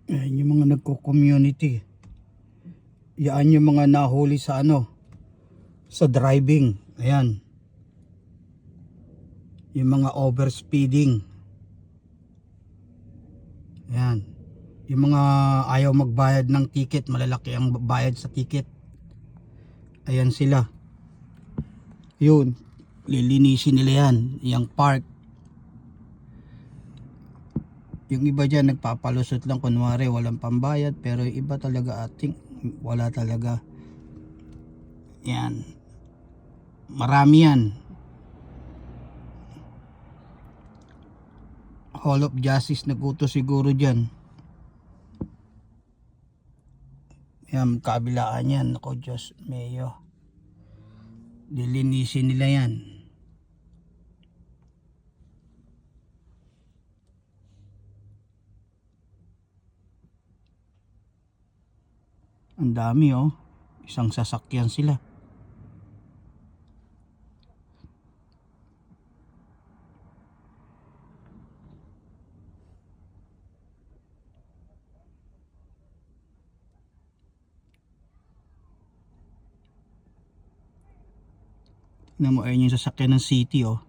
Ayan yung mga nagko-community. Yan yung mga nahuli sa sa driving. Ayan. Yung mga overspeeding. Ayan. Yung mga ayaw magbayad ng ticket, malalaki ang bayad sa ticket. Ayan sila. Yun. Lilinisin nila yan. Yung park. Yung iba dyan nagpapalusot lang, kunwari walang pambayad, pero yung iba talaga ating wala talaga. Yan, marami yan. Hall of Justice nagutos siguro dyan. Yan, kabilaan yan. Ako Diyos, Mayo. Lilinisin nila yan. Ang dami oh. Isang sasakyan sila. Na mo ayun yung sasakyan ng city oh.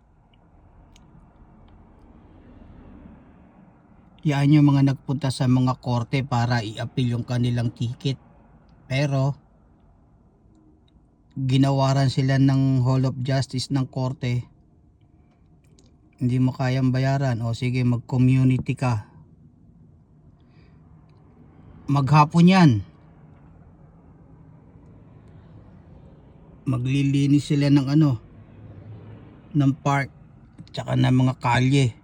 Yan yung mga nagpunta sa mga korte para i-appeal yung kanilang ticket. Pero ginawaran sila ng Hall of Justice ng korte. Hindi mo kayang bayaran, o sige mag-community ka. Maghapon yan. Maglilinis sila ng ng park tsaka ng mga kalye.